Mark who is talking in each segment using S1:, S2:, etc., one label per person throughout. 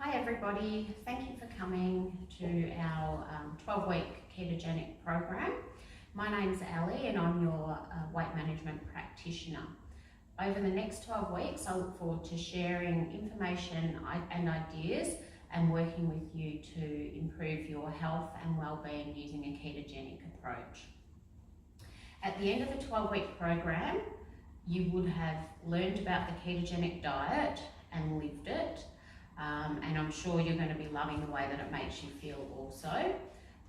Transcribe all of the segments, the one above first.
S1: Hi everybody, thank you for coming to our 12-week ketogenic program. My name's Ali and I'm your weight management practitioner. Over the next 12 weeks I look forward to sharing information and ideas and working with you to improve your health and well-being using a ketogenic approach. At the end of the 12-week program you would have learned about the ketogenic diet and lived it. And I'm sure you're going to be loving the way that it makes you feel also.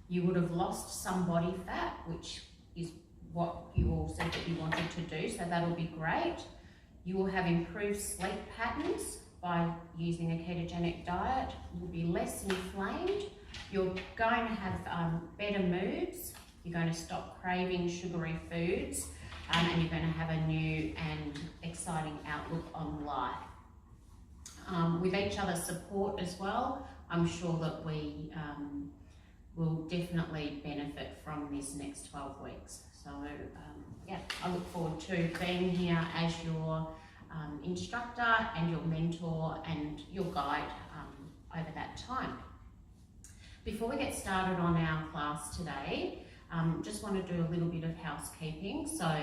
S1: You would have lost some body fat, which is what you all said that you wanted to do, so that'll be great. You will have improved sleep patterns by using a ketogenic diet. You'll be less inflamed. You're going to have better moods. You're going to stop craving sugary foods, and you're going to have a new and exciting outlook on life. With each other's support as well, I'm sure that we will definitely benefit from this next 12 weeks. So yeah, I look forward to being here as your instructor and your mentor and your guide over that time. Before we get started on our class today, just want to do a little bit of housekeeping. So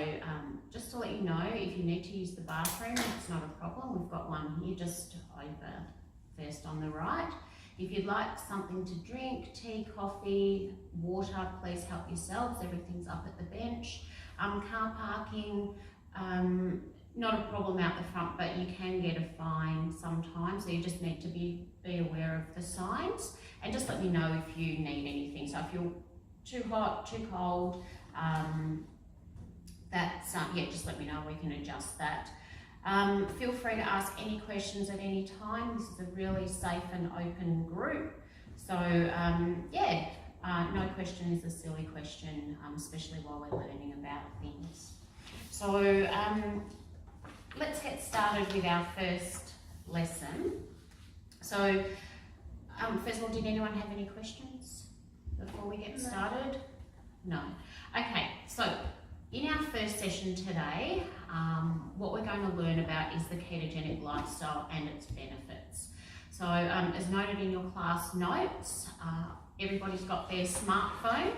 S1: just to let you know, if you need to use the bathroom, it's not a problem. We've got one here just over first on the right. If you'd like something to drink, tea, coffee, water, please help yourselves. Everything's up at the bench. Car parking, not a problem out the front, but you can get a fine sometimes. So you just need to be aware of the signs and just let me know if you need anything. So if you're too hot, too cold, yeah, just let me know, we can adjust that. Feel free to ask any questions at any time. This is a really safe and open group. So yeah, no question is a silly question, especially while we're learning about things. So let's get started with our first lesson. So first of all, did anyone have any questions before we get started? No. Okay, so in our first session today, what we're going to learn about is the ketogenic lifestyle and its benefits. So as noted in your class notes, everybody's got their smartphone.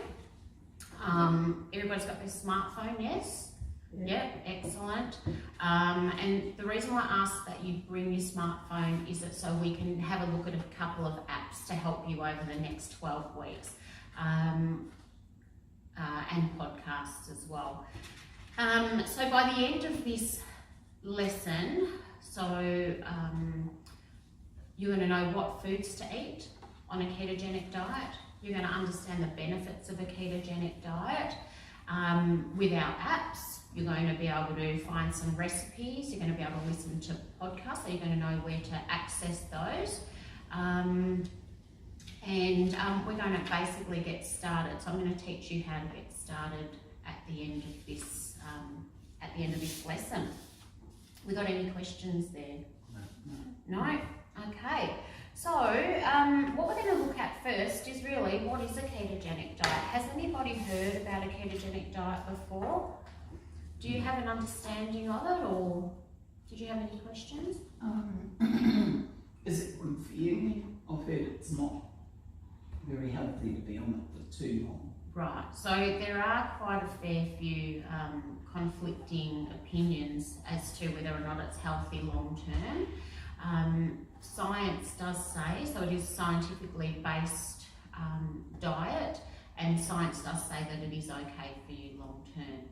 S1: Everybody's got their smartphone, yes? Yeah. Yep, excellent. And the reason why I asked that you bring your smartphone is that so we can have a look at a couple of apps to help you over the next 12 weeks. And podcasts as well. So by the end of this lesson, you're going to know what foods to eat on a ketogenic diet. You're going to understand the benefits of a ketogenic diet. With our apps, you're going to be able to find some recipes. You're going to be able to listen to podcasts, so you're going to know where to access those. We're going to basically get started. So I'm going to teach you how to get started at the end of this lesson. We got any questions there? No? Okay. So what we're going to look at first is really what is a ketogenic diet. Has anybody heard about a ketogenic diet before? Do you have an understanding of it, or did you have any questions?
S2: Is it good for you? I've heard it's not very healthy to be on it for too long. Right,
S1: so there are quite a fair few conflicting opinions as to whether or not it's healthy long term. Science does say, so it is scientifically based diet, and science does say that it is okay for you long term.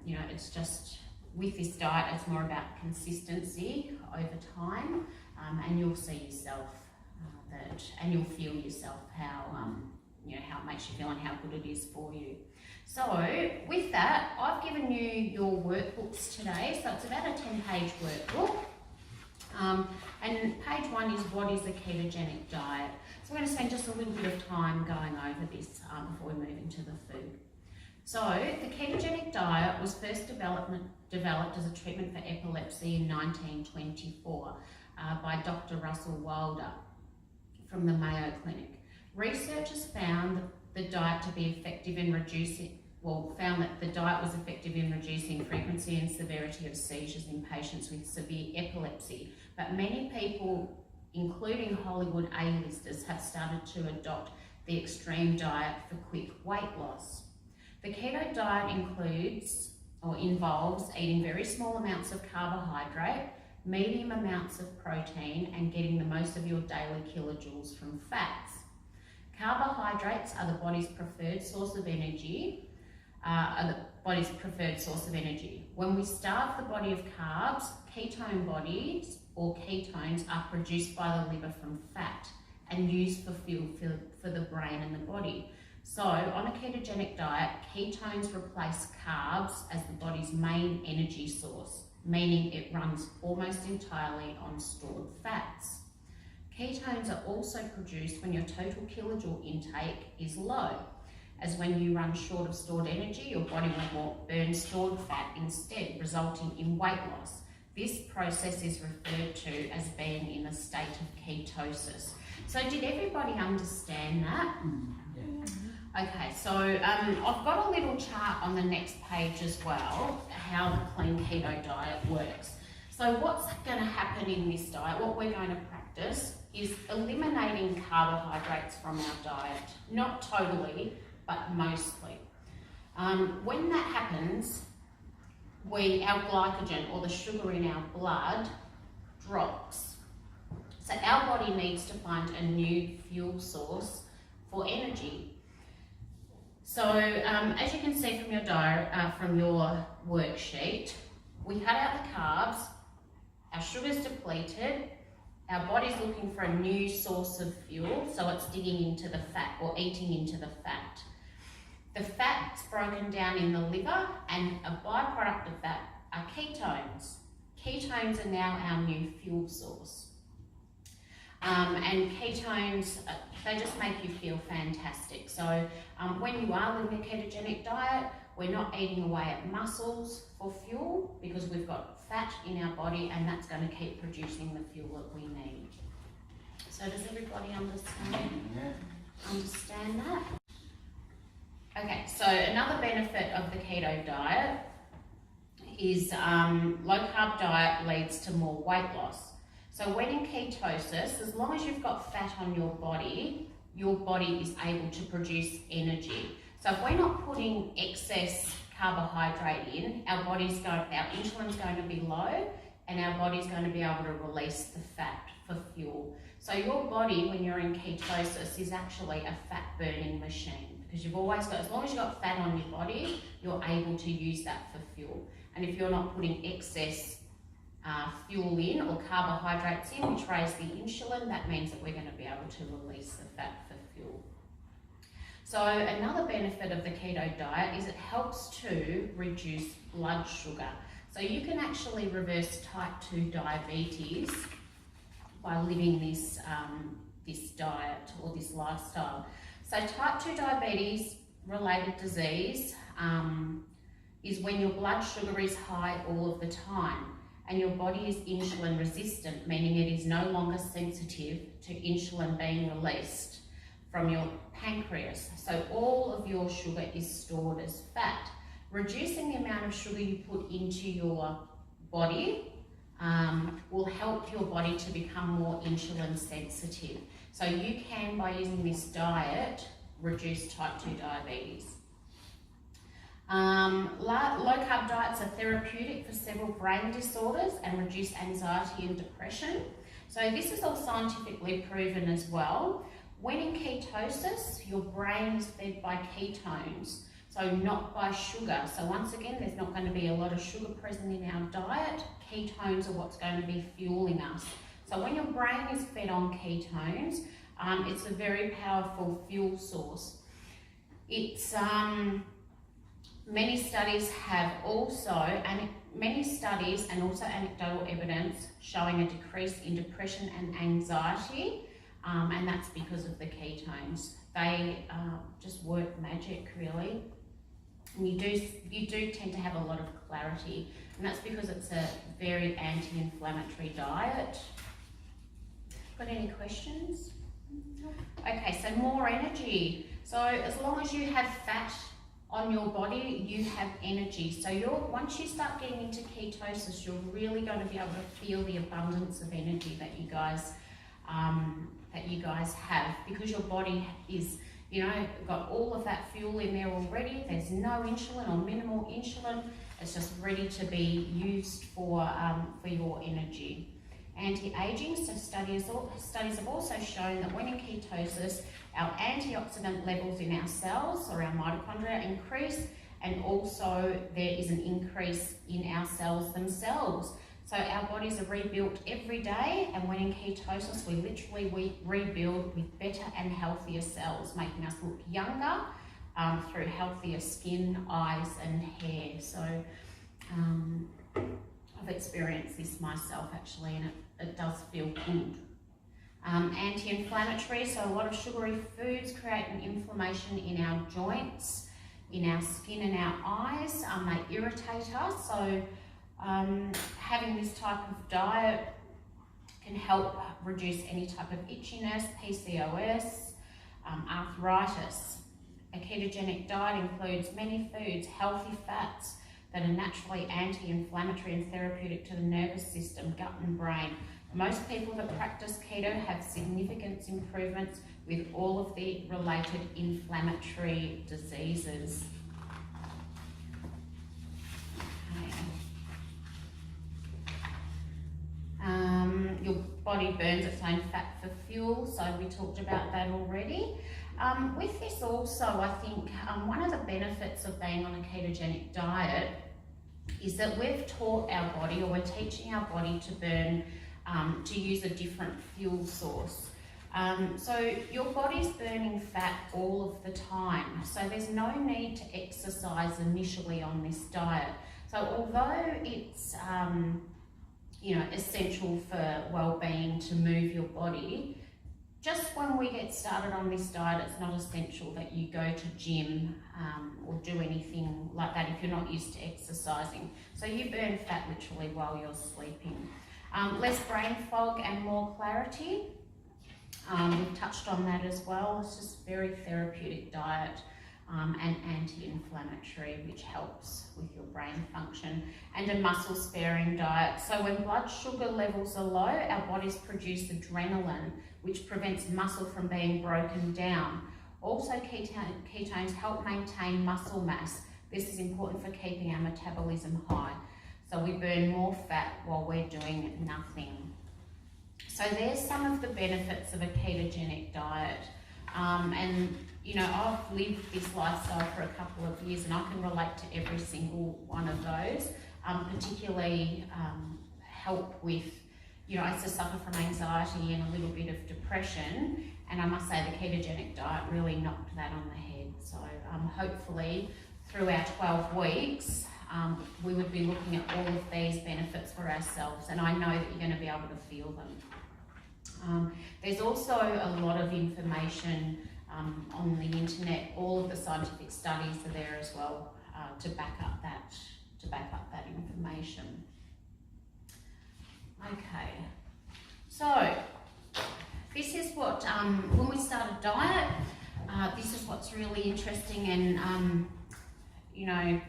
S1: You know, it's just with this diet, it's more about consistency over time, and you'll see yourself and you'll feel yourself how how it makes you feel and how good it is for you. So with that, I've given you your workbooks today. So it's about a 10-page workbook. And page 1 is what is a ketogenic diet. So I'm going to spend just a little bit of time going over this before we move into the food. So the ketogenic diet was first developed as a treatment for epilepsy in 1924 by Dr. Russell Wilder from the Mayo Clinic. Researchers found the diet to be effective in found that the diet was effective in reducing frequency and severity of seizures in patients with severe epilepsy. But many people including Hollywood A-listers, have started to adopt the extreme diet for quick weight loss. The keto diet involves eating very small amounts of carbohydrate, medium amounts of protein, and getting the most of your daily kilojoules from fats. Carbohydrates are the body's preferred source of energy. When we starve the body of carbs, ketone bodies or ketones are produced by the liver from fat and used for fuel for the brain and the body. So on a ketogenic diet, ketones replace carbs as the body's main energy source, meaning it runs almost entirely on stored fats. Ketones are also produced when your total kilojoule intake is low, as when you run short of stored energy, your body will burn stored fat instead, resulting in weight loss. This process is referred to as being in a state of ketosis. So did everybody understand that?
S2: Yeah.
S1: Okay, so I've got a little chart on the next page as well, how the clean keto diet works. So what's going to happen in this diet, what we're going to practice, is eliminating carbohydrates from our diet. Not totally, but mostly. When that happens, our glycogen, or the sugar in our blood, drops. So our body needs to find a new fuel source for energy. So as you can see from your worksheet, we cut out the carbs, our sugar's depleted, our body's looking for a new source of fuel, so it's digging into the fat or eating into the fat. The fat's broken down in the liver, and a byproduct of that are ketones. Ketones are now our new fuel source. And ketones, they just make you feel fantastic. So when you are living a ketogenic diet, we're not eating away at muscles for fuel because we've got fat in our body, and that's going to keep producing the fuel that we need. So does everybody understand that? Okay, so another benefit of the keto diet is low carb diet leads to more weight loss. So when in ketosis, as long as you've got fat on your body is able to produce energy. So if we're not putting excess carbohydrate in, our insulin's going to be low, and our body's going to be able to release the fat for fuel. So your body, when you're in ketosis, is actually a fat burning machine, because you've always got, as long as you've got fat on your body, you're able to use that for fuel. And if you're not putting excess fuel in, or carbohydrates in, which raise the insulin, that means that we're going to be able to release the fat for fuel. So another benefit of the keto diet is it helps to reduce blood sugar. So you can actually reverse type 2 diabetes by living this diet or this lifestyle. So type 2 diabetes related disease is when your blood sugar is high all of the time, and your body is insulin resistant, meaning it is no longer sensitive to insulin being released from your pancreas. So all of your sugar is stored as fat. Reducing the amount of sugar you put into your body will help your body to become more insulin sensitive. So you can, by using this diet, reduce type 2 diabetes. Low carb diets are therapeutic for several brain disorders and reduce anxiety and depression. So this is all scientifically proven as well. When in ketosis, your brain is fed by ketones, so not by sugar. So once again, there's not going to be a lot of sugar present in our diet. Ketones are what's going to be fueling us. So when your brain is fed on ketones, it's a very powerful fuel source. It's many studies and also anecdotal evidence showing a decrease in depression and anxiety, and that's because of the ketones. They just work magic, really. And you do tend to have a lot of clarity, and that's because it's a very anti-inflammatory diet. Got any questions? Okay, so more energy. So as long as you have fat on your body, you have energy. So once you start getting into ketosis, you're really going to be able to feel the abundance of energy that you guys that you guys have, because your body is, got all of that fuel in there already. There's no insulin or minimal insulin. It's just ready to be used for your energy. Anti-aging, so studies have also shown that when in ketosis, our antioxidant levels in our cells or our mitochondria increase, and also there is an increase in our cells themselves. So our bodies are rebuilt every day, and when in ketosis, we rebuild with better and healthier cells, making us look younger through healthier skin, eyes and hair. So I've experienced this myself actually, and it does feel good. Anti-inflammatory, so a lot of sugary foods create an inflammation in our joints, in our skin and our eyes. They irritate us, so having this type of diet can help reduce any type of itchiness, PCOS, arthritis. A ketogenic diet includes many foods, healthy fats that are naturally anti-inflammatory and therapeutic to the nervous system, gut and brain. Most people that practice keto have significant improvements with all of the related inflammatory diseases. Your body burns its own fat for fuel, so we talked about that already. With this also, I think one of the benefits of being on a ketogenic diet is that we've taught our body, or we're teaching our body to burn, to use a different fuel source. So your body's burning fat all of the time, so there's no need to exercise initially on this diet. So although it's essential for well-being to move your body, just when we get started on this diet, it's not essential that you go to gym or do anything like that if you're not used to exercising. So you burn fat literally while you're sleeping. Less brain fog and more clarity. We've touched on that as well. It's just a very therapeutic diet and anti-inflammatory, which helps with your brain function. And a muscle-sparing diet. So when blood sugar levels are low, our bodies produce adrenaline, which prevents muscle from being broken down. Also, ketones help maintain muscle mass. This is important for keeping our metabolism high. So we burn more fat while we're doing nothing. So there's some of the benefits of a ketogenic diet. I've lived this lifestyle for a couple of years, and I can relate to every single one of those, particularly help with, I used to suffer from anxiety and a little bit of depression, and I must say the ketogenic diet really knocked that on the head. So hopefully through our 12 weeks, we would be looking at all of these benefits for ourselves, and I know that you're going to be able to feel them. There's also a lot of information on the internet. All of the scientific studies are there as well to back up that information. Okay, so this is what when we start a diet, this is what's really interesting, and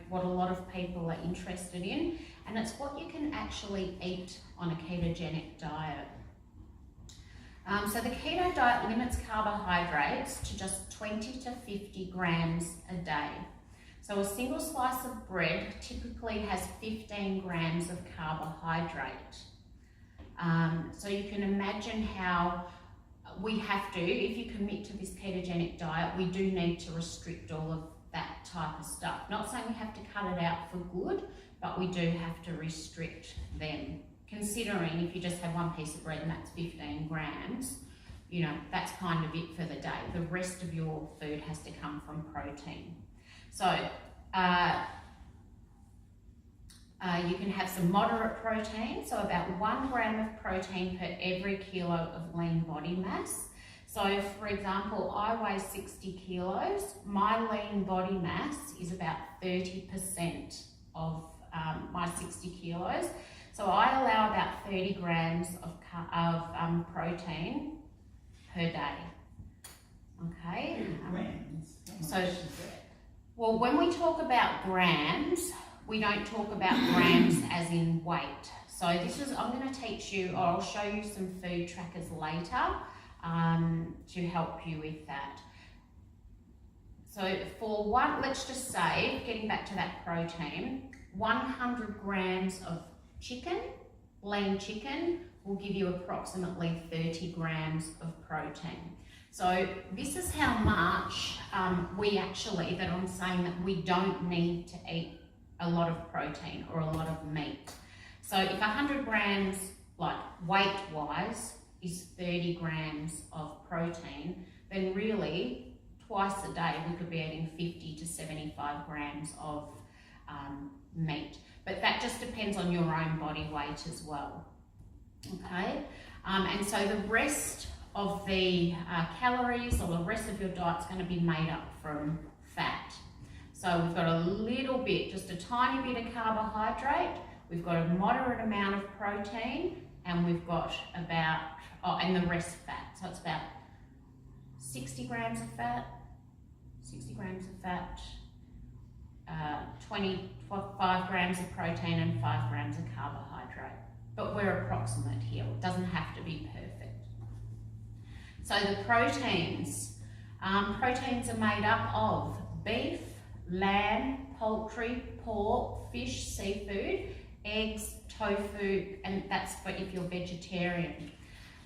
S1: what a lot of people are interested in, and it's what you can actually eat on a ketogenic diet. So the keto diet limits carbohydrates to just 20 to 50 grams a day. So a single slice of bread typically has 15 grams of carbohydrate. So you can imagine how we have to, if you commit to this ketogenic diet, we do need to restrict all of that type of stuff. Not saying we have to cut it out for good, but we do have to restrict them. Considering if you just have one piece of bread and that's 15 grams, that's kind of it for the day. The rest of your food has to come from protein. So you can have some moderate protein, so about 1 gram of protein per every kilo of lean body mass. So for example, I weigh 60 kilos. My lean body mass is about 30% of my 60 kilos. So I allow about 30 grams of protein per day. Okay.
S2: Grams?
S1: Well, when we talk about grams, we don't talk about grams as in weight. So I'm going to teach you, or I'll show you some food trackers later to help you with that. So for one, let's just say, getting back to that protein, 100 grams of chicken, lean chicken, will give you approximately 30 grams of protein. So this is how much that I'm saying that we don't need to eat a lot of protein or a lot of meat. So if 100 grams, like weight-wise, is 30 grams of protein, then really twice a day we could be eating 50 to 75 grams of meat. But that just depends on your own body weight as well. Okay, and so the rest of the calories or the rest of your diet is going to be made up from fat. So we've got a little bit, just a tiny bit of carbohydrate, we've got a moderate amount of protein, and we've got about, and the rest fat. So it's about 60 grams of fat, 25 grams of protein and 5 grams of carbohydrate. But we're approximate here, it doesn't have to be perfect. So the proteins are made up of beef, lamb, poultry, pork, fish, seafood, eggs, tofu, and that's for if you're vegetarian.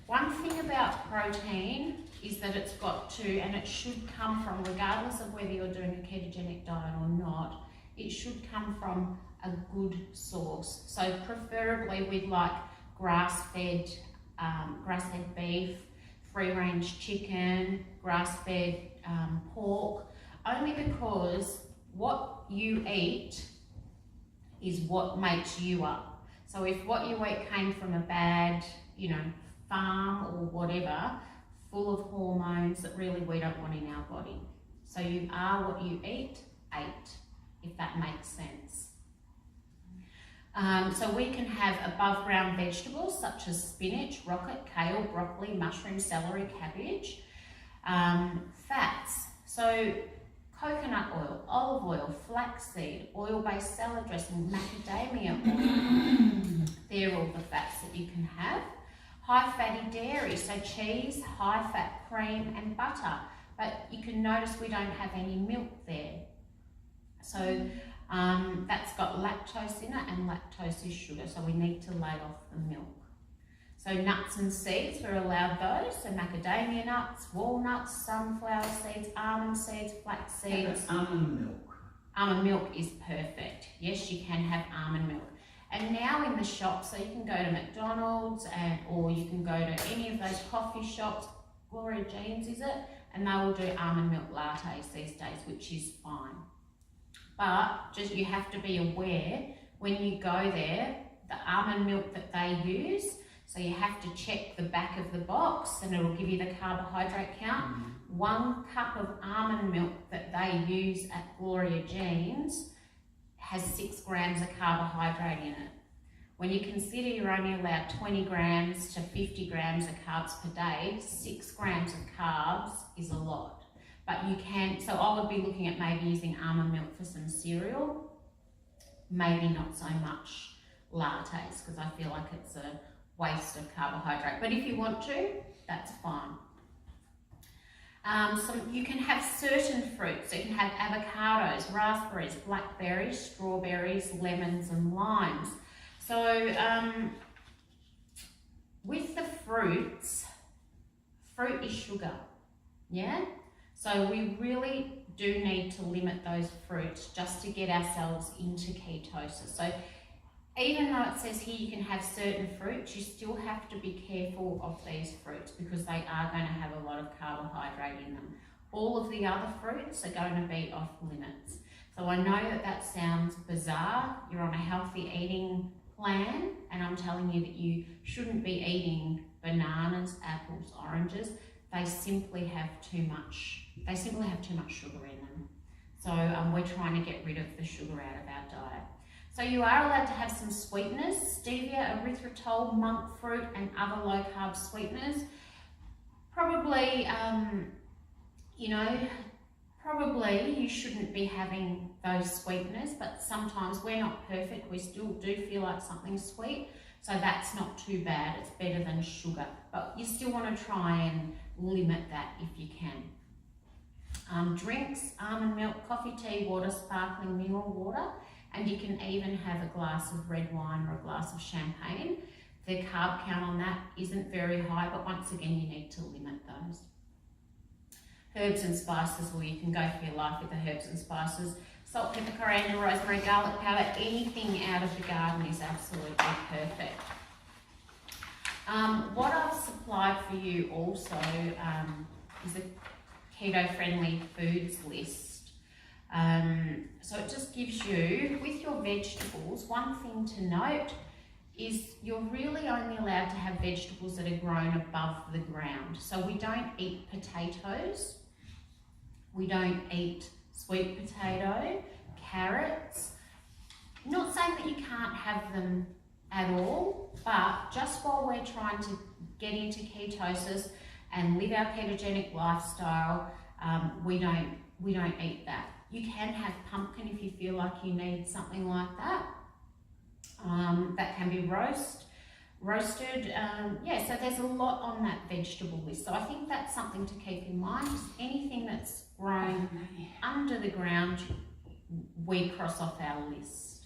S1: One thing about protein is that it's got to, and it should come from, regardless of whether you're doing a ketogenic diet or not, it should come from a good source. So preferably with like grass-fed beef, free-range chicken, grass-fed pork, only because what you eat is what makes you up. So if what you eat came from a bad, farm or whatever, full of hormones that really we don't want in our body. So you are what you eat, if that makes sense. So we can have above ground vegetables such as spinach, rocket, kale, broccoli, mushroom, celery, cabbage. Fats, so coconut oil, olive oil, flaxseed, oil-based salad dressing, macadamia oil. They're all the fats that you can have. High fatty dairy, so cheese, high fat cream and butter. But you can notice we don't have any milk there. So that's got lactose in it, and lactose is sugar, so we need to lay off the milk. So nuts and seeds, we're allowed those, so macadamia nuts, walnuts, sunflower seeds, almond seeds, flax seeds.
S2: Almond milk.
S1: Almond milk is perfect. Yes, you can have almond milk. And now in the shops, so you can go to McDonald's or you can go to any of those coffee shops, Gloria Jean's is it? And they will do almond milk lattes these days, which is fine. But just you have to be aware when you go there, the almond milk that they use, so you have to check the back of the box and it'll give you the carbohydrate count. 1 cup of almond milk that they use at Gloria Jean's has 6 grams of carbohydrate in it. When you consider you're only allowed 20 grams to 50 grams of carbs per day, 6 grams of carbs is a lot. But you can, so I would be looking at maybe using almond milk for some cereal, maybe not so much lattes, because I feel like it's a waste of carbohydrate. But if you want to, that's fine. So you can have certain fruits. So you can have avocados, raspberries, blackberries, strawberries, lemons and limes. So with the fruits, fruit is sugar, yeah? So we really do need to limit those fruits just to get ourselves into ketosis. So even though it says here you can have certain fruits, you still have to be careful of these fruits because they are going to have a lot of carbohydrate in them. All of the other fruits are going to be off limits. So I know that that sounds bizarre. You're on a healthy eating plan and I'm telling you that you shouldn't be eating bananas, apples, oranges. They simply have too much sugar in them. So we're trying to get rid of the sugar out of our diet. So you are allowed to have some sweeteners, stevia, erythritol, monk fruit and other low carb sweeteners. Probably, probably you shouldn't be having those sweeteners, but sometimes we're not perfect. We still do feel like something's sweet. So that's not too bad, it's better than sugar. But you still want to try and limit that if you can. Drinks, almond milk, coffee, tea, water, sparkling mineral water, and you can even have a glass of red wine or a glass of champagne. The carb count on that isn't very high, but once again, you need to limit those. Herbs and spices, well, you can go for your life with the herbs and spices. Salt, pepper, coriander, rosemary, garlic powder, anything out of the garden is absolutely perfect. What I've supplied for you also is a keto-friendly foods list. So it just gives you, with your vegetables, one thing to note is you're really only allowed to have vegetables that are grown above the ground. So we don't eat potatoes, we don't eat sweet potato, carrots. Not saying that you can't have them at all, but just while we're trying to get into ketosis and live our ketogenic lifestyle, we don't eat that. You can have pumpkin if you feel like you need something like that. That can be roasted. Yeah, so there's a lot on that vegetable list. So I think that's something to keep in mind. Just anything that's grown under the ground, we cross off our list.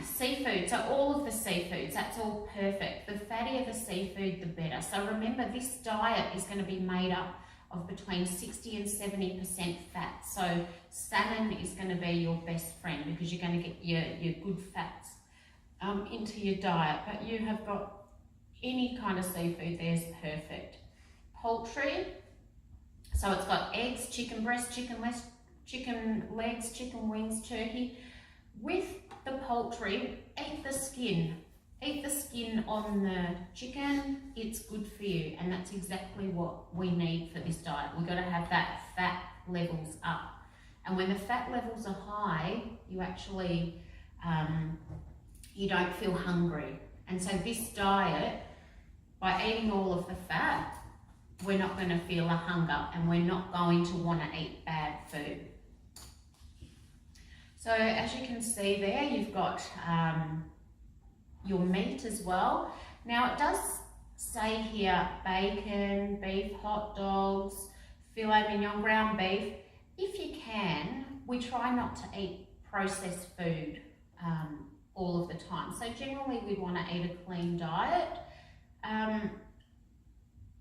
S1: Seafood, so all of the seafoods, that's all perfect. The fattier the seafood, the better. So remember, this diet is going to be made up of between 60 and 70% fat. So salmon is going to be your best friend because you're going to get your good fats into your diet. But you have got any kind of seafood, there's perfect. Poultry, so it's got eggs, chicken breast, chicken legs, chicken wings, turkey. With the poultry, eat the skin. Eat the skin on the chicken, it's good for you, and that's exactly what we need for this diet. We've got to have that fat levels up. And when the fat levels are high, you actually, you don't feel hungry. And so this diet, by eating all of the fat, we're not going to feel a hunger and we're not going to want to eat bad food. So as you can see there, you've got your meat as well. Now it does say here bacon, beef, hot dogs, filet mignon, ground beef. If you can, we try not to eat processed food all of the time. So generally we want to eat a clean diet.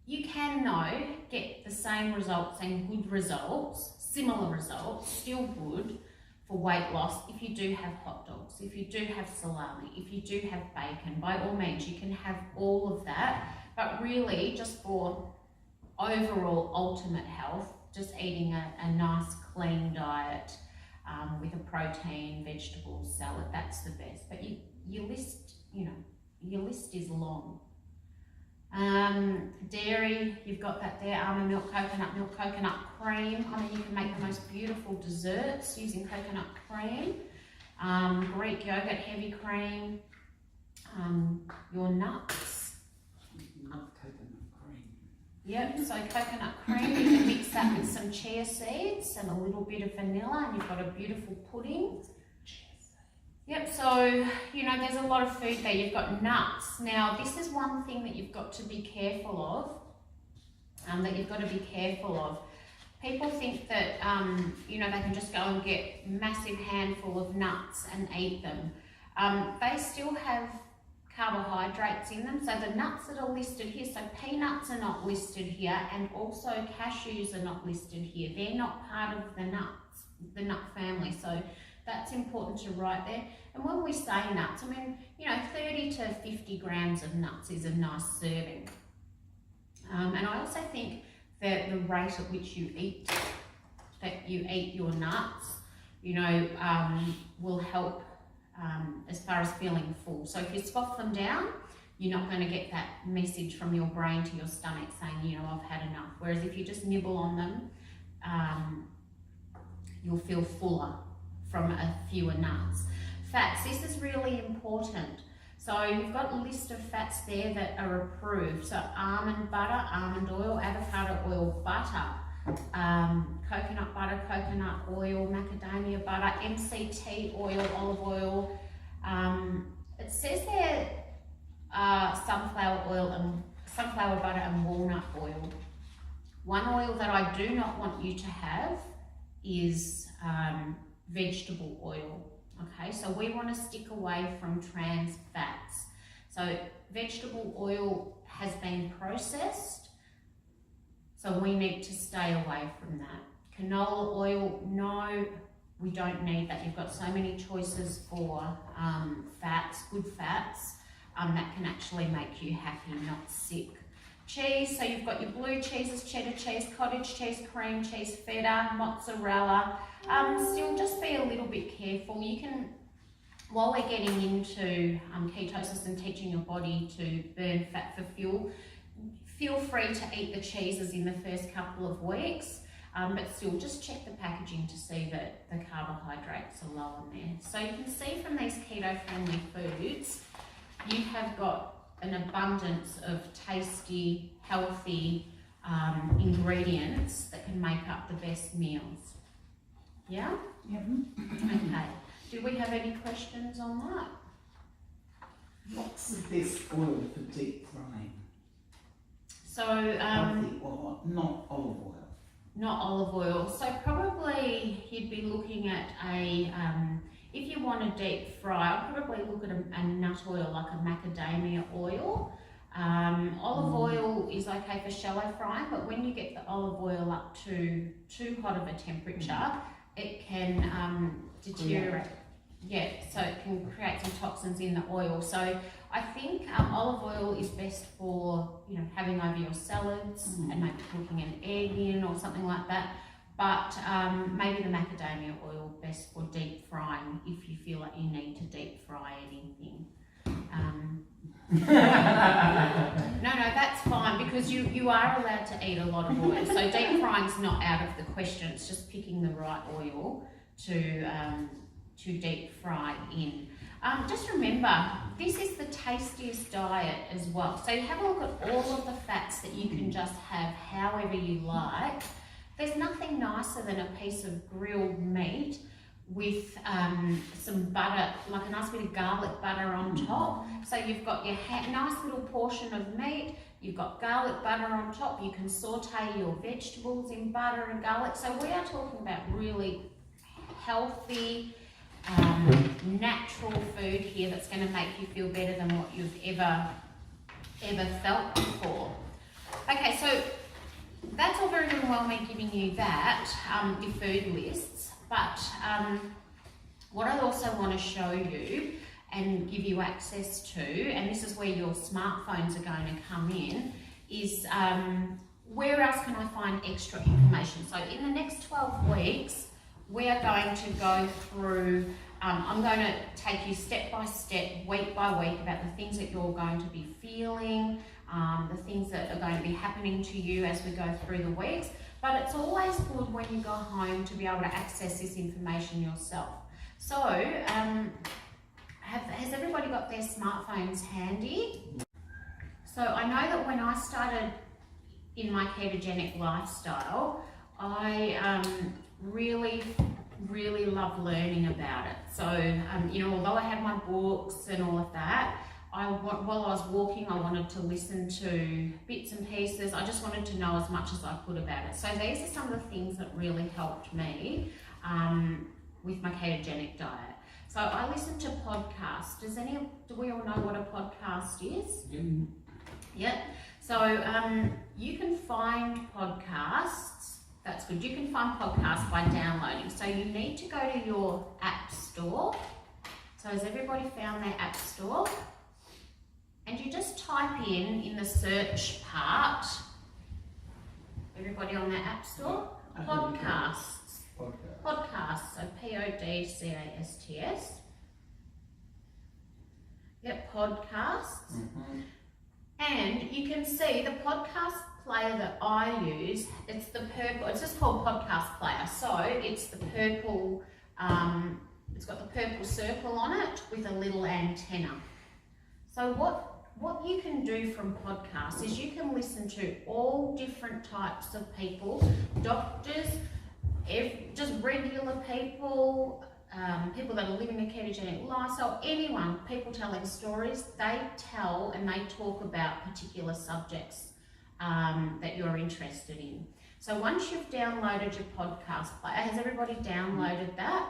S1: You can though get the same results and good results, similar results, still good, for weight loss if you do have hot dogs, if you do have salami, if you do have bacon. By all means, you can have all of that, but really just for overall ultimate health, just eating a nice clean diet with a protein, vegetables, salad, that's the best. But your list, your list is long. Dairy, you've got that there, almond milk, coconut cream. I mean, you can make the most beautiful desserts using coconut cream. Greek yogurt, heavy cream. Your nuts.
S2: Love coconut cream.
S1: Yep, so coconut cream, you can mix that with some chia seeds and a little bit of vanilla and you've got a beautiful pudding. Yep, so, there's a lot of food there. You've got nuts. Now, this is one thing that you've got to be careful of, People think that, they can just go and get massive handful of nuts and eat them. They still have carbohydrates in them. So the nuts that are listed here, so peanuts are not listed here, and also cashews are not listed here. They're not part of the nut family. So that's important to write there. And when we say nuts, I mean, 30 to 50 grams of nuts is a nice serving. And I also think that the rate at which you eat your nuts, will help as far as feeling full. So if you scoff them down, you're not going to get that message from your brain to your stomach saying, I've had enough. Whereas if you just nibble on them, you'll feel fuller from a fewer nuts. Fats, this is really important. So you've got a list of fats there that are approved. So almond butter, almond oil, avocado oil, butter, coconut butter, coconut oil, macadamia butter, MCT oil, olive oil, It says there sunflower butter and walnut oil. One oil that I do not want you to have is vegetable oil. Okay, so we want to stick away from trans fats. So vegetable oil has been processed, so we need to stay away from that. Canola oil, no, we don't need that. You've got so many choices for fats, good fats, that can actually make you happy, not sick. Cheese, so you've got your blue cheeses, cheddar cheese, cottage cheese, cream cheese, feta, mozzarella. Still just be a little bit careful. You can, while we're getting into ketosis and teaching your body to burn fat for fuel, feel free to eat the cheeses in the first couple of weeks, but still just check the packaging to see that the carbohydrates are low in there. So you can see from these keto-friendly foods, you have got an abundance of tasty, healthy ingredients that can make up the best meals. Yeah?
S2: Yep.
S1: Okay. Do we have any questions on that?
S2: What's the best oil for deep frying?
S1: So,
S2: Healthy oil, not olive oil.
S1: not olive oil. So probably you'd be looking at a, if you want to deep fry, I'd probably look at a nut oil like a macadamia oil. Olive oil is okay for shallow frying, but when you get the olive oil up to too hot of a temperature, it can deteriorate. Yeah, so it can create some toxins in the oil. So I think olive oil is best for, you know, having over your salads and maybe cooking an egg in or something like that. But maybe the macadamia oil best for deep frying if you feel like you need to deep fry anything. No, that's fine because you are allowed to eat a lot of oil. So deep frying's not out of the question. It's just picking the right oil to deep fry in. Just remember, this is the tastiest diet as well. So you have a look at all of the fats that you can just have however you like. There's nothing nicer than a piece of grilled meat with some butter, like a nice bit of garlic butter on top. So you've got your nice little portion of meat, you've got garlic butter on top, you can saute your vegetables in butter and garlic. So we are talking about really healthy, natural food here that's going to make you feel better than what you've ever felt before. Okay, so that's all very well me giving you that, your food lists, but what I also want to show you and give you access to, and this is where your smartphones are going to come in, is where else can I find extra information? So in the next 12 weeks, we are going to go through, I'm going to take you step by step, week by week, about the things that you're going to be feeling, the things that are going to be happening to you as we go through the weeks. But it's always good when you go home to be able to access this information yourself. So, has everybody got their smartphones handy? So I know that when I started in my ketogenic lifestyle, I really love learning about it. So, you know, although I had my books and all of that, while I was walking, I wanted to listen to bits and pieces. I just wanted to know as much as I could about it. So these are some of the things that really helped me with my ketogenic diet. So I listen to podcasts. Do we all know what a podcast is? Yep. So you can find podcasts. That's good. You can find podcasts by downloading. So you need to go to your app store. So has everybody found their app store? And you just type in the search part, everybody on their app store, podcasts. Podcasts, so Podcasts. Yep, podcasts. And you can see the podcast player that I use, it's the purple, it's just called Podcast Player. So it's the purple, it's got the purple circle on it with a little antenna. So what you can do from podcasts is you can listen to all different types of people, doctors, just regular people, people that are living a ketogenic lifestyle, anyone, people telling stories, they tell and they talk about particular subjects that you're interested in. So once you've downloaded your podcast player, has everybody downloaded that?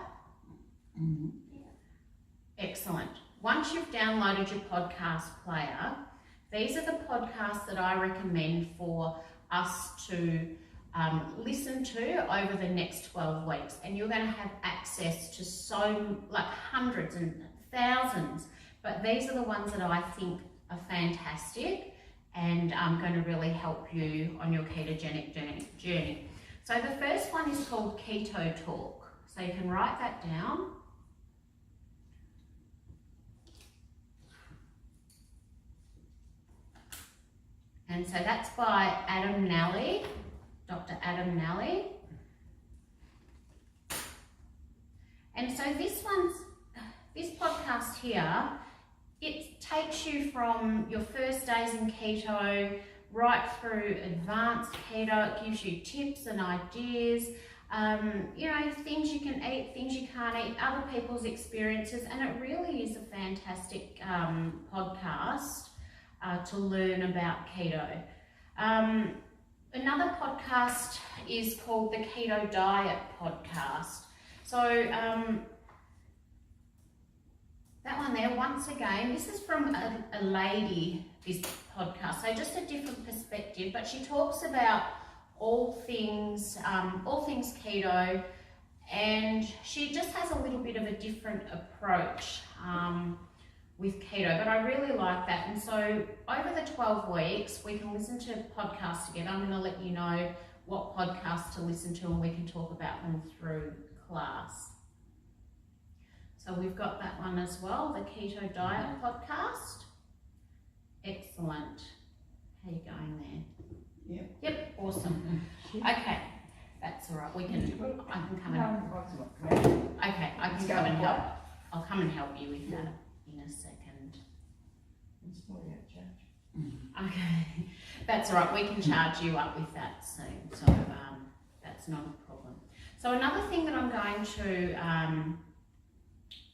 S2: Mm-hmm.
S1: Excellent. Once you've downloaded your podcast player, these are the podcasts that I recommend for us to listen to over the next 12 weeks. And you're going to have access to hundreds and thousands, but these are the ones that I think are fantastic and going to really help you on your ketogenic journey. So the first one is called Keto Talk. So you can write that down. And so that's by Adam Nally, Dr. Adam Nally. And so this podcast here, it takes you from your first days in keto right through advanced keto. It gives you tips and ideas, things you can eat, things you can't eat, other people's experiences, and it really is a fantastic podcast to learn about keto. Another podcast is called the Keto Diet Podcast. So that one there, once again, this is from a lady, this podcast, so just a different perspective, but she talks about all things keto, and she just has a little bit of a different approach with keto, but I really like that. And so over the 12 weeks, we can listen to podcasts together. I'm going to let you know what podcasts to listen to, and we can talk about them through class. So we've got that one as well, the Keto Diet Podcast. Excellent. How are you going there? Yep, awesome. Okay, that's all right. I can come and help. Okay, I can come and help. I'll come and help you with that in a second. Okay, that's all right. We can charge you up with that soon. So that's not a problem. So another thing that I'm going to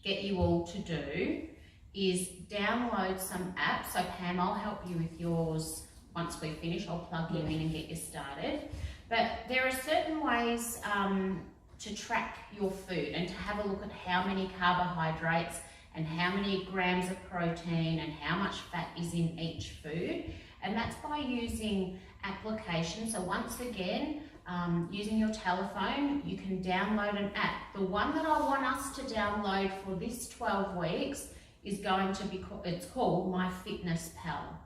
S1: get you all to do is download some apps. So Pam, I'll help you with yours once we finish. I'll plug you in and get you started. But there are certain ways to track your food and to have a look at how many carbohydrates and how many grams of protein and how much fat is in each food. And that's by using applications. So once again, using your telephone, you can download an app. The one that I want us to download for this 12 weeks is going to be, it's called MyFitnessPal.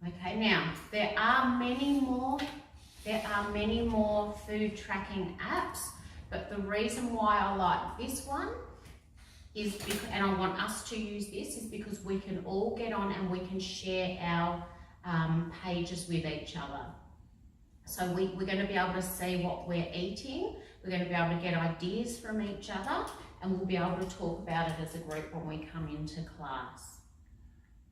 S1: Okay, now there are many more food tracking apps, but the reason why I like this one is because, and I want us to use this, is because we can all get on and we can share our pages with each other. So we're going to be able to see what we're eating, we're going to be able to get ideas from each other, and we'll be able to talk about it as a group when we come into class.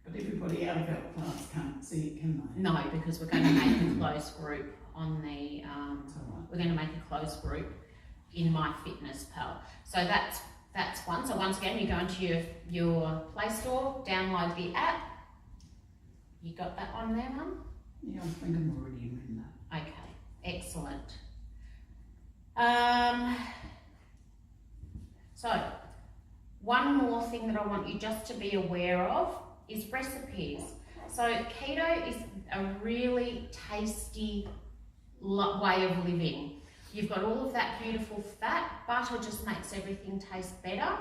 S2: But everybody out of our class can't see it, can they?
S1: No, because we're going to make a closed group on the, we're going to make a closed group in MyFitnessPal. So that's one. So once again, you go into your Play Store, download the app. You got that on there, Mum?
S2: Yeah, I think I'm already in that.
S1: Okay, excellent. So one more thing that I want you just to be aware of is recipes. So keto is a really tasty way of living. You've got all of that beautiful fat. Butter just makes everything taste better.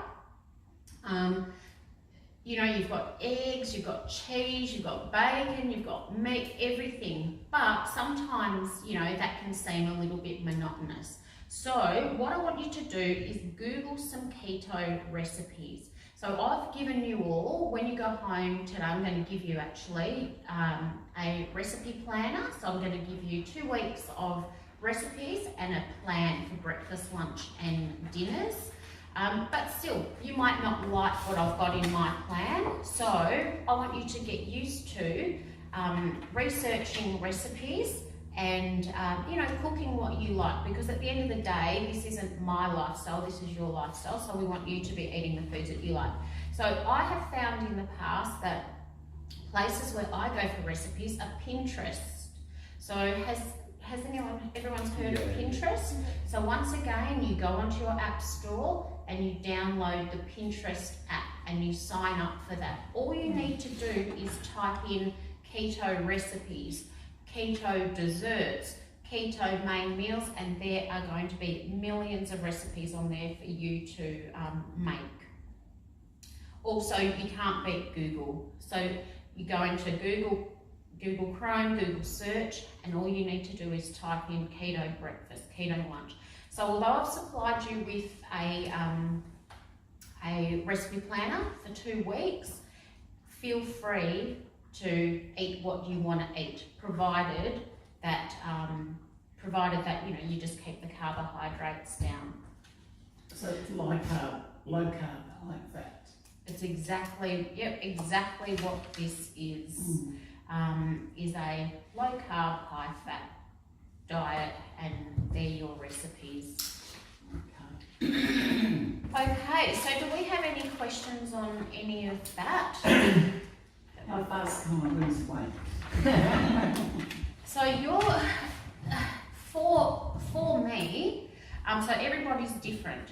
S1: You've got eggs, you've got cheese, you've got bacon, you've got meat, everything. But sometimes, that can seem a little bit monotonous. So what I want you to do is Google some keto recipes. So I've given you all, when you go home today, I'm going to give you actually a recipe planner. So I'm going to give you 2 weeks of recipes and a plan for breakfast, lunch and dinners. But still, you might not like what I've got in my plan. So I want you to get used to researching recipes, and you know, cooking what you like, because at the end of the day, this isn't my lifestyle, this is your lifestyle, so we want you to be eating the foods that you like. So I have found in the past that places where I go for recipes are Pinterest. So has everyone's heard of Pinterest? So once again, you go onto your app store and you download the Pinterest app and you sign up for that. All you need to do is type in keto recipes, keto desserts, keto main meals, and there are going to be millions of recipes on there for you to make. Also, you can't beat Google. So you go into Google Chrome, Google search, and all you need to do is type in keto breakfast, keto lunch. So although I've supplied you with a recipe planner for 2 weeks, feel free to eat what you want to eat, provided that you know, you just keep the carbohydrates down.
S2: So it's low carb, high fat.
S1: It's exactly what this is. Is a low carb, high fat diet, and they're your recipes. Okay, so do we have any questions on any of that?
S2: How fast can I lose weight?
S1: So you're, for me, so everybody's different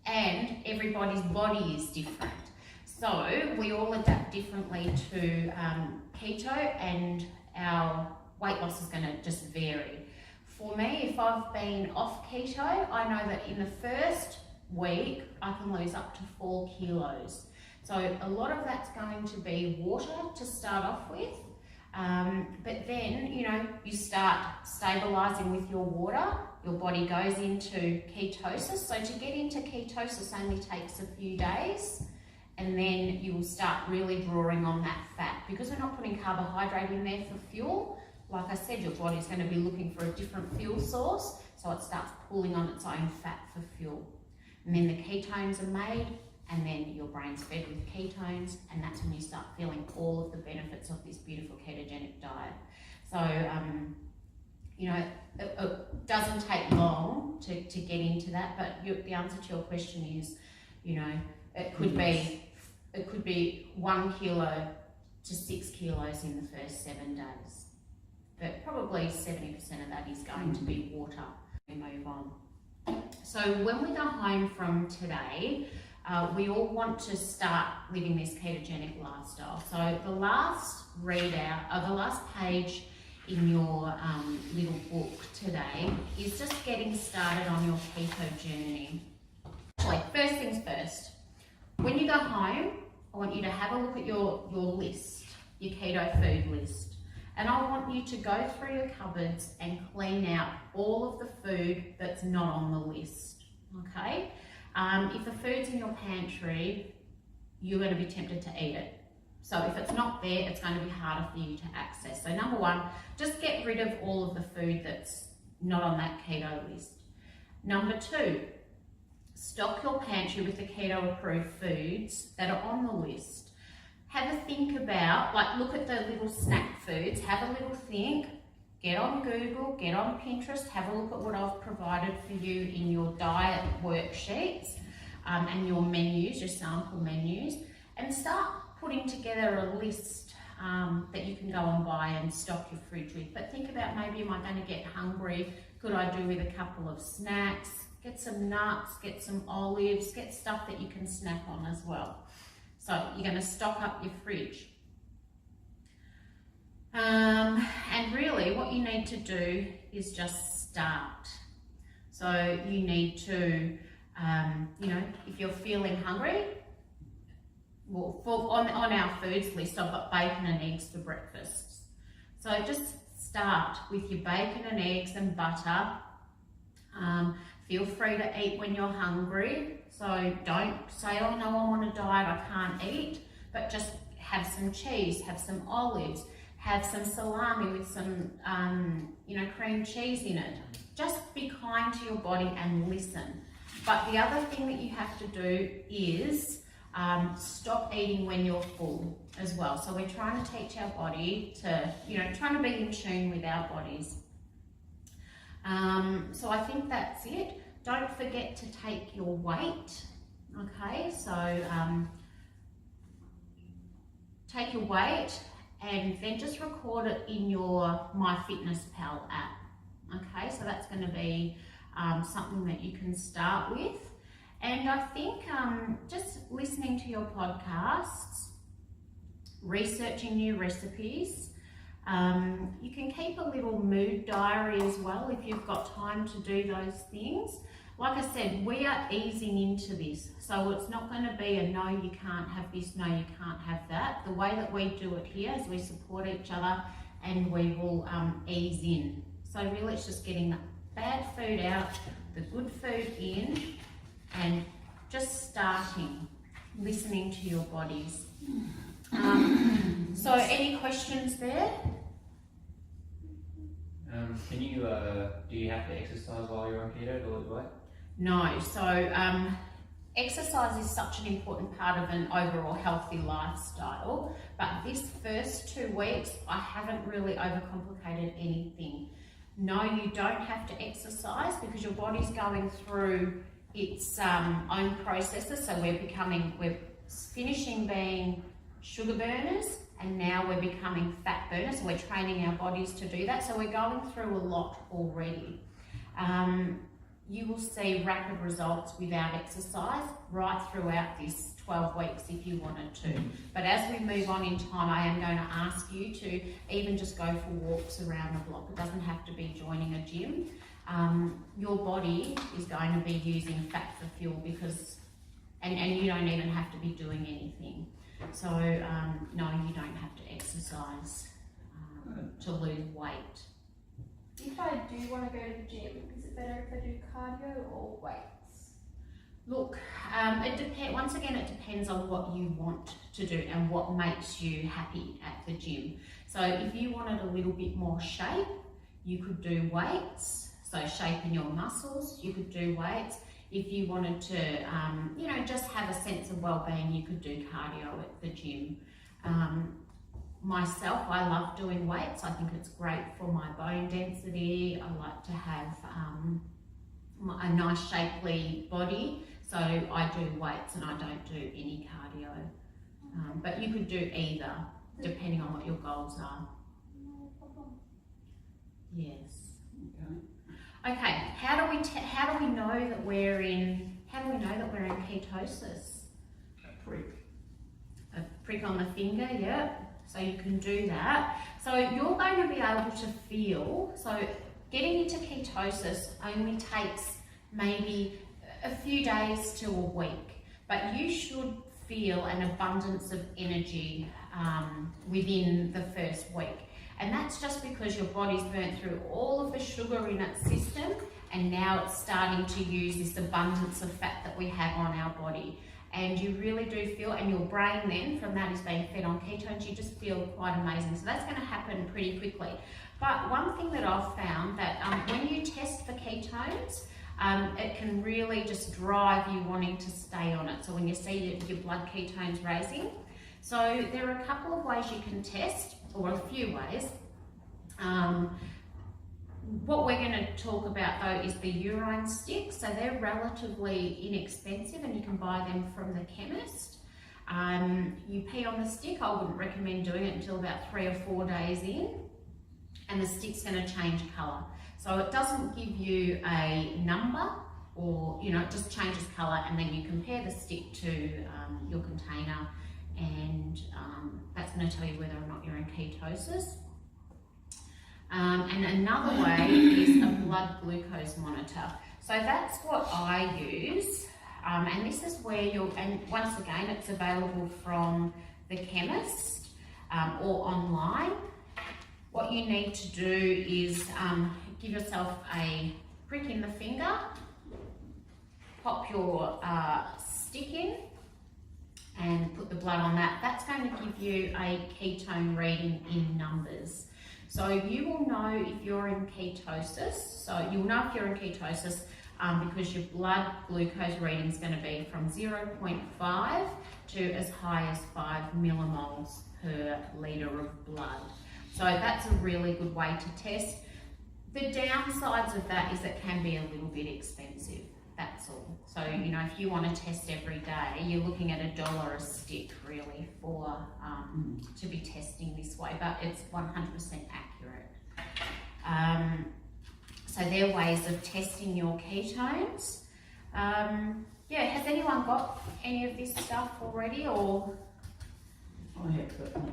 S1: and everybody's body is different. So we all adapt differently to keto, and our weight loss is going to just vary. For me, if I've been off keto, I know that in the first week I can lose up to 4 kilos. So a lot of that's going to be water to start off with, but then, you know, you start stabilizing with your water, your body goes into ketosis. So to get into ketosis only takes a few days, and then you will start really drawing on that fat. Because we're not putting carbohydrate in there for fuel, like I said, your body's going to be looking for a different fuel source, so it starts pulling on its own fat for fuel. And then the ketones are made, and then your brain's fed with ketones, and that's when you start feeling all of the benefits of this beautiful ketogenic diet. So, you know, it doesn't take long to get into that, but the answer to your question is, you know, it could be 1 kilo to 6 kilos in the first 7 days. But probably 70% of that is going to be water. We move on. So when we go home from today, we all want to start living this ketogenic lifestyle. So the last readout, the last page in your little book today is just getting started on your keto journey. Actually, first things first, when you go home, I want you to have a look at your list, your keto food list. And I want you to go through your cupboards and clean out all of the food that's not on the list, okay? If the food's in your pantry, you're going to be tempted to eat it. So if it's not there, it's going to be harder for you to access. So number one, just get rid of all of the food that's not on that keto list. Number two, stock your pantry with the keto approved foods that are on the list. Have a think about, like, look at the little snack foods, have a little think, get on Google, get on Pinterest, have a look at what I've provided for you in your diet worksheets and your menus, your sample menus, and start putting together a list that you can go and buy and stock your fridge with. But think about, maybe am I going to get hungry? Could I do with a couple of snacks? Get some nuts, get some olives, get stuff that you can snack on as well. So you're going to stock up your fridge. And really what you need to do is just start. So you need to, you know, if you're feeling hungry, well, on our foods list, I've got bacon and eggs for breakfast. So just start with your bacon and eggs and butter. Feel free to eat when you're hungry. So don't say, oh no, I'm on a diet, I can't eat, but just have some cheese, have some olives, have some salami with some, you know, cream cheese in it. Just be kind to your body and listen. But the other thing that you have to do is, Stop eating when you're full as well. So we're trying to teach our body to, trying to be in tune with our bodies. So I think that's it. Don't forget to take your weight. Okay, so take your weight and then just record it in your MyFitnessPal app. Okay, so that's going to be something that you can start with. And I think just listening to your podcasts, researching new recipes, you can keep a little mood diary as well if you've got time to do those things. Like I said, we are easing into this, so it's not going to be a no, you can't have this, no, you can't have that. The way that we do it here is we support each other and we will ease in. So really it's just getting the bad food out, the good food in, and just starting, listening to your bodies. So any questions there?
S3: Do you have to exercise while you're on keto to lose weight?
S1: No, so exercise is such an important part of an overall healthy lifestyle, but this first 2 weeks, I haven't really overcomplicated anything. No, you don't have to exercise because your body's going through its own processes. So we're finishing being sugar burners and now we're becoming fat burners. So we're training our bodies to do that. So we're going through a lot already. You will see rapid results without exercise right throughout this 12 weeks if you wanted to. But as we move on in time, I am going to ask you to even just go for walks around the block. It doesn't have to be joining a gym. Your body is going to be using fat for fuel because, and you don't even have to be doing anything. So no, you don't have to exercise to lose weight.
S4: If I do want to go to the gym, is it better if I do cardio or weights?
S1: Look, it depends. Once again, it depends on what you want to do and what makes you happy at the gym. So if you wanted a little bit more shape, you could do weights. So shaping your muscles, you could do weights. If you wanted to, just have a sense of well-being, you could do cardio at the gym. Myself, I love doing weights. I think it's great for my bone density. I like to have a nice shapely body, so I do weights and I don't do any cardio. But you could do either, depending on what your goals are.
S4: No problem.
S1: Yes. Okay. How do we know that we're in ketosis? A prick on the finger, yeah. So you can do that. So you're going to be able to feel, so getting into ketosis only takes maybe a few days to a week, but you should feel an abundance of energy within the first week. And that's just because your body's burnt through all of the sugar in its system and now it's starting to use this abundance of fat that we have on our body. And you really do feel, and your brain then, from that is being fed on ketones, you just feel quite amazing. So that's going to happen pretty quickly. But one thing that I've found that when you test for ketones, it can really just drive you wanting to stay on it. So when you see your blood ketones raising. So there are a couple of ways you can test, or a few ways. What we're going to talk about though is the urine sticks. So they're relatively inexpensive and you can buy them from the chemist. You pee on the stick. I wouldn't recommend doing it until about 3 or 4 days in, and the stick's going to change colour. So it doesn't give you a number, or it just changes colour, and then you compare the stick to your container, and that's going to tell you whether or not you're in ketosis. And another way is a blood glucose monitor. So that's what I use, and this is where and once again, it's available from the chemist or online. What you need to do is give yourself a prick in the finger, pop your stick in, and put the blood on that. That's going to give you a ketone reading in numbers. So you will know if you're in ketosis. So you'll know if you're in ketosis because your blood glucose reading is going to be from 0.5 to as high as 5 millimoles per litre of blood. So that's a really good way to test. The downsides of that is it can be a little bit expensive, that's all. So, you know, if you want to test every day, you're looking at $1 a stick really for to be testing this way, but it's 100% accurate. So they're ways of testing your ketones. Yeah, has anyone got any of this stuff already, or?
S2: I have, but not